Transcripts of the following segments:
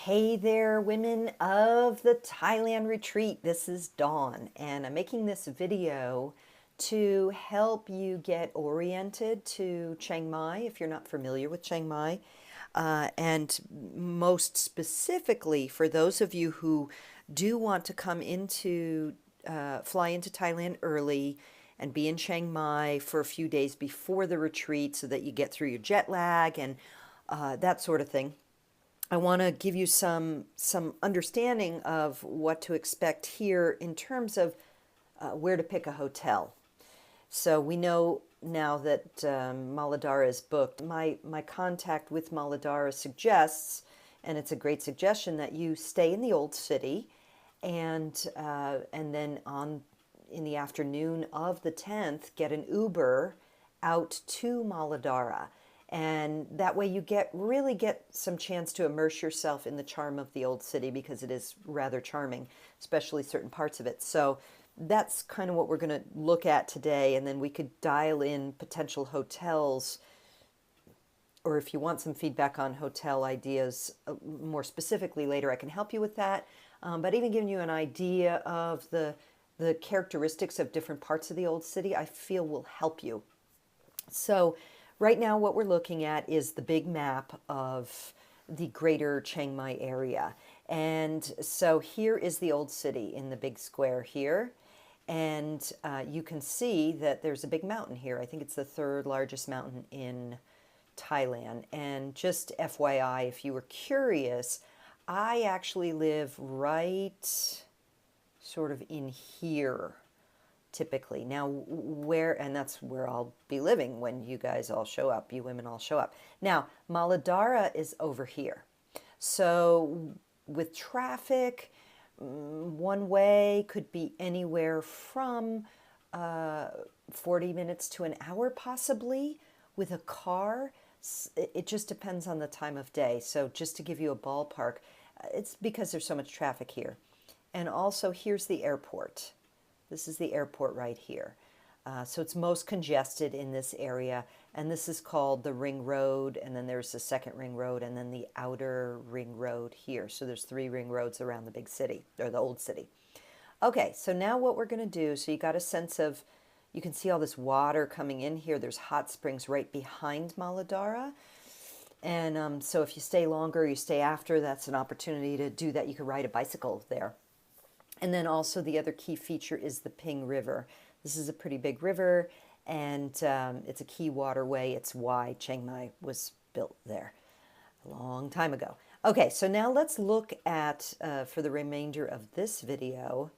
Hey there, women of the Thailand retreat. This is Dawn, and I'm making this video to help you get oriented to Chiang Mai if you're not familiar with Chiang Mai. And most specifically, for those of you who do want to fly into Thailand early and be in Chiang Mai for a few days before the retreat so that you get through your jet lag and that sort of thing. I want to give you some understanding of what to expect here in terms of where to pick a hotel. So we know now that Maladara is booked. My contact with Maladara suggests, and it's a great suggestion, that you stay in the old city, and then on in the afternoon of the 10th, get an Uber out to Maladara. And that way you really get some chance to immerse yourself in the charm of the old city, because it is rather charming, especially certain parts of it. So that's kind of what we're going to look at today. And then we could dial in potential hotels, or if you want some feedback on hotel ideas more specifically later, I can help you with that. But even giving you an idea of the characteristics of different parts of the old city, I feel will help you. So right now what we're looking at is the big map of the greater Chiang Mai area. And so here is the old city in the big square here. And you can see that there's a big mountain here. I think it's the third largest mountain in Thailand. And just FYI, if you were curious, I actually live right sort of in here typically. Now, and that's where I'll be living when you guys all show up, you women all show up. Now, Maladara is over here. So with traffic, one way could be anywhere from 40 minutes to an hour possibly. With a car, it just depends on the time of day. So just to give you a ballpark, it's because there's so much traffic here. And also here's the airport. This is the airport right here. So it's most congested in this area. And this is called the Ring Road. And then there's the second Ring Road and then the outer Ring Road here. So there's 3 ring roads around the big city, or the old city. Okay, so now what we're going to do, so you got a sense of, you can see all this water coming in here. There's hot springs right behind Maladara. And so if you stay longer, you stay after, that's an opportunity to do that. You could ride a bicycle there. And then also the other key feature is the Ping River. This is a pretty big river, and it's a key waterway. It's why Chiang Mai was built there a long time ago. Okay, so now let's look at, for the remainder of this video,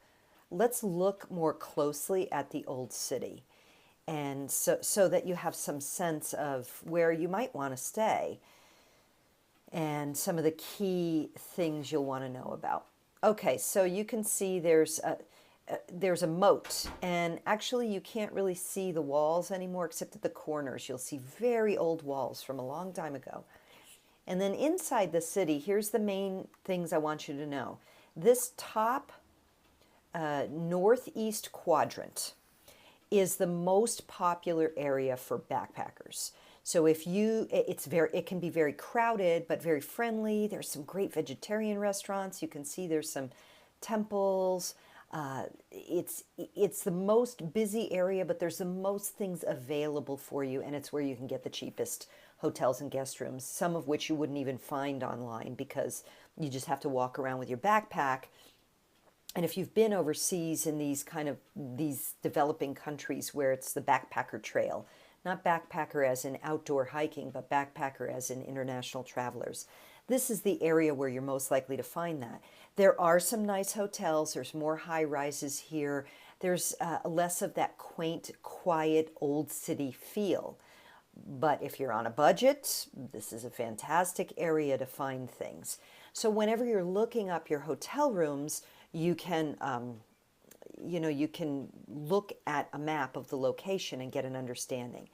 let's look more closely at the old city. And so that you have some sense of where you might want to stay and some of the key things you'll want to know about. Okay, so you can see there's a moat, and actually you can't really see the walls anymore except at the corners. You'll see very old walls from a long time ago. And then inside the city, here's the main things I want you to know. This top northeast quadrant is the most popular area for backpackers. So it can be very crowded, but very friendly. There's some great vegetarian restaurants. You can see there's some temples. It's the most busy area, but there's the most things available for you, and it's where you can get the cheapest hotels and guest rooms, some of which you wouldn't even find online because you just have to walk around with your backpack. And if you've been overseas in these developing countries where it's the backpacker trail, not backpacker as in outdoor hiking, but backpacker as in international travelers, this is the area where you're most likely to find that. There are some nice hotels. There's more high rises here. There's less of that quaint, quiet, old city feel. But if you're on a budget, this is a fantastic area to find things. So whenever you're looking up your hotel rooms, you can you can look at a map of the location and get an understanding.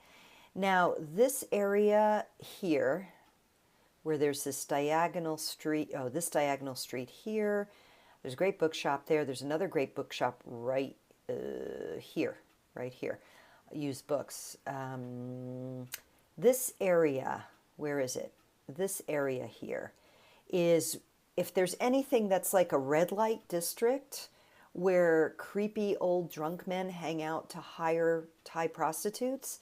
Now, this area here, where there's this diagonal street, this diagonal street here, there's a great bookshop there. There's another great bookshop right here, used books. This area, where is it? This area here is if there's anything that's like a red light district where creepy old drunk men hang out to hire Thai prostitutes,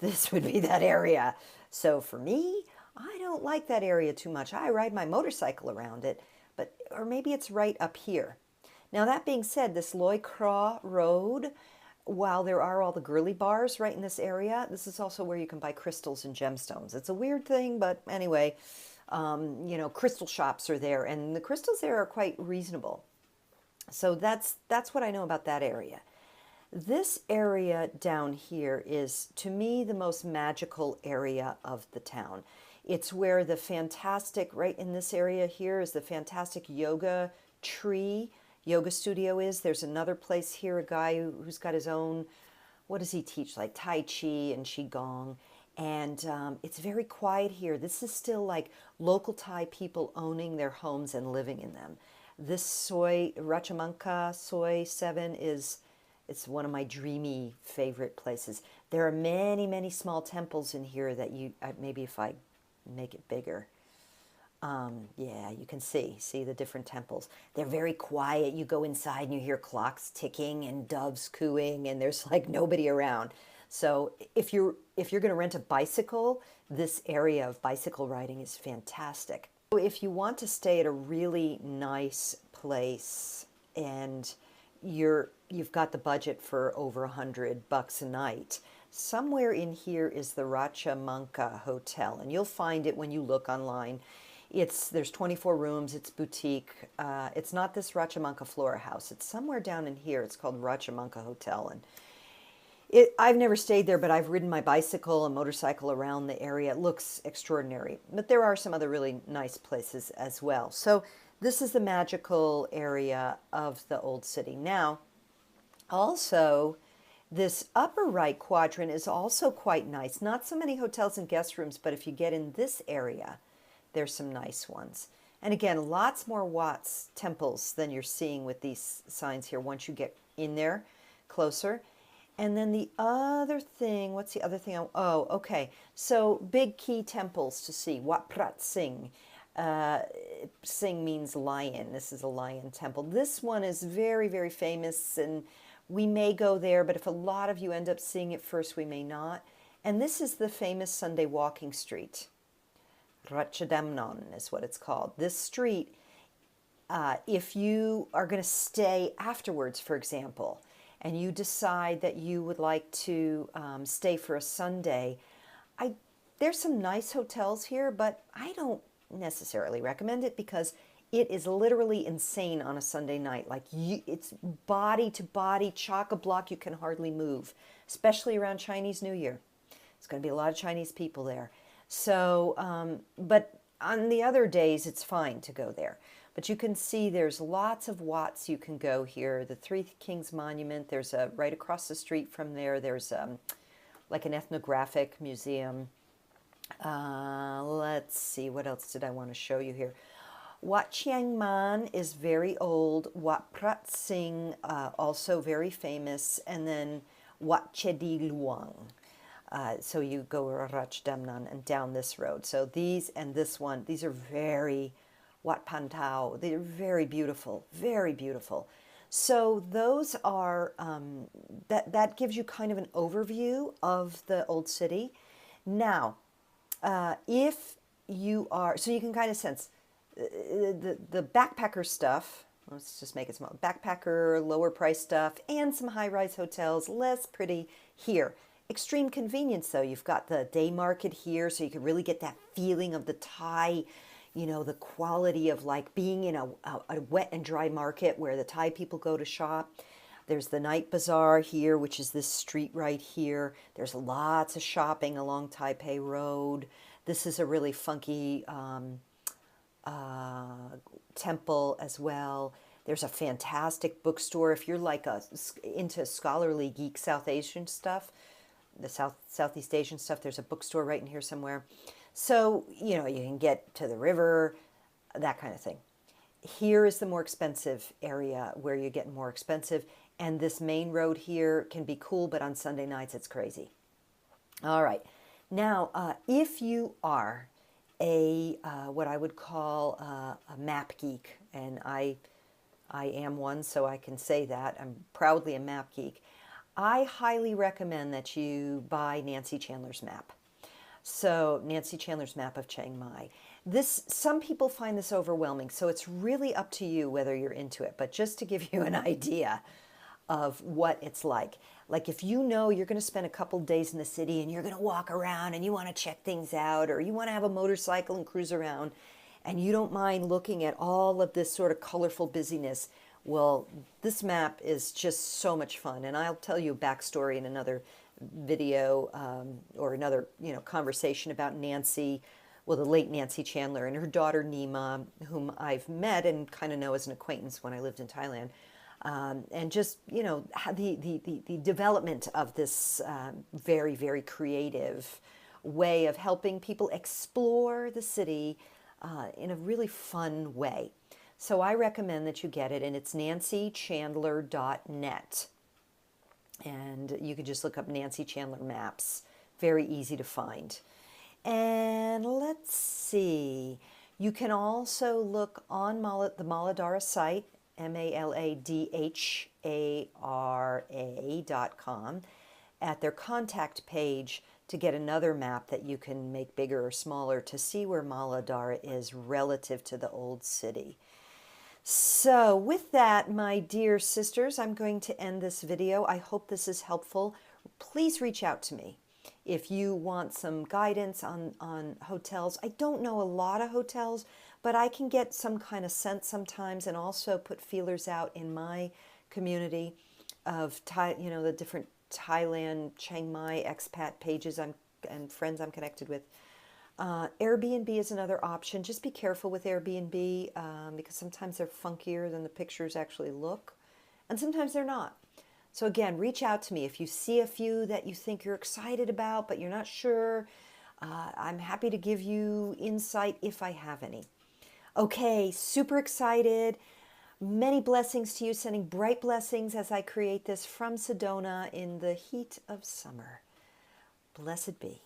this would be that area. So for me, I don't like that area too much. I ride my motorcycle around it, but or maybe it's right up here. Now that being said, this Loy Craw Road, while there are all the girly bars right in this area, this is also where you can buy crystals and gemstones. It's a weird thing, but anyway, crystal shops are there, and the crystals there are quite reasonable. So that's what I know about that area. This area down here is, to me, the most magical area of the town. It's where the fantastic, right in this area here is the fantastic yoga tree yoga studio is. There's another place here, a guy who's got his own, what does he teach? Like Tai Chi and Qigong. And it's very quiet here. This is still like local Thai people owning their homes and living in them. This Ratchamanka Soy 7 it's one of my dreamy favorite places. There are many, many small temples in here that maybe if I make it bigger, yeah, you can see the different temples. They're very quiet. You go inside and you hear clocks ticking and doves cooing, and there's like nobody around. So if you're going to rent a bicycle, this area of bicycle riding is fantastic. If you want to stay at a really nice place and you've got the budget for over $100 a night, somewhere in here is the Ratchamanka Hotel, and you'll find it when you look online. There's 24 rooms. It's boutique. It's not this Ratchamanka Flora House. It's somewhere down in here. It's called Ratchamanka Hotel, and I've never stayed there, but I've ridden my bicycle and motorcycle around the area. It looks extraordinary, but there are some other really nice places as well. So this is the magical area of the old city. Now, also, this upper right quadrant is also quite nice. Not so many hotels and guest rooms, but if you get in this area, there's some nice ones. And again, lots more Watts temples than you're seeing with these signs here once you get in there closer. And then the other thing, what's the other thing? Oh, okay. So big key temples to see. Wat Prat Singh. Singh means lion. This is a lion temple. This one is very, very famous, and we may go there, but if a lot of you end up seeing it first, we may not. And this is the famous Sunday walking street. Ratchadamnon is what it's called. This street, if you are going to stay afterwards, for example, and you decide that you would like to stay for a Sunday, there's some nice hotels here, but I don't necessarily recommend it because it is literally insane on a Sunday night. Like it's body to body, chock-a-block, you can hardly move, especially around Chinese New Year. There's going to be a lot of Chinese people there. So, but on the other days, it's fine to go there. But you can see there's lots of Watts you can go here. The Three Kings Monument, there's right across the street from there, there's like an ethnographic museum. Let's see, what else did I want to show you here? Wat Chiang Man is very old. Wat Prat Singh, also very famous. And then Wat Chedi Luang. So you go Ratchdamnon and down this road. So these and this one, these are very Wat Pan Tao. They're very beautiful, very beautiful. So those are, that gives you kind of an overview of the old city. Now, if you are, so you can kind of sense the backpacker stuff, let's just make it small, backpacker, lower price stuff, and some high-rise hotels, less pretty here. Extreme convenience though, you've got the day market here, so you can really get that feeling of the Thai, the quality of like being in a wet and dry market where the Thai people go to shop. There's the night bazaar here, which is this street right here. There's lots of shopping along Taipei Road. This is a really funky temple as well. There's a fantastic bookstore. If you're like into scholarly geek South Asian stuff, the Southeast Asian stuff, there's a bookstore right in here somewhere. So, you can get to the river, that kind of thing. Here is the more expensive area where you get more expensive. And this main road here can be cool, but on Sunday nights it's crazy. All right. Now, if you are what I would call a map geek, and I am one, so I can say that. I'm proudly a map geek. I highly recommend that you buy Nancy Chandler's map. So Nancy Chandler's map of Chiang Mai. Some people find this overwhelming, so it's really up to you whether you're into it. But just to give you an idea of what it's like if you know you're going to spend a couple days in the city and you're going to walk around and you want to check things out, or you want to have a motorcycle and cruise around, and you don't mind looking at all of this sort of colorful busyness, well, this map is just so much fun. And I'll tell you a backstory in another video, or another conversation about Nancy, well, the late Nancy Chandler and her daughter Nima, whom I've met and kind of know as an acquaintance when I lived in Thailand. And just, the development of this very, very creative way of helping people explore the city in a really fun way. So I recommend that you get it, and it's nancychandler.net. And you can just look up Nancy Chandler maps. Very easy to find. And let's see. You can also look on the Maladhara site, MALADHARA.com, at their contact page to get another map that you can make bigger or smaller to see where Maladhara is relative to the old city. So with that, my dear sisters, I'm going to end this video. I hope this is helpful. Please reach out to me if you want some guidance on hotels. I don't know a lot of hotels, but I can get some kind of sense sometimes, and also put feelers out in my community of the different Thailand, Chiang Mai expat pages and friends I'm connected with. Airbnb is another option. Just be careful with Airbnb because sometimes they're funkier than the pictures actually look, and sometimes they're not. So again, reach out to me if you see a few that you think you're excited about but you're not sure. I'm happy to give you insight if I have any. Okay, super excited. Many blessings to you, sending bright blessings as I create this from Sedona in the heat of summer. Blessed be.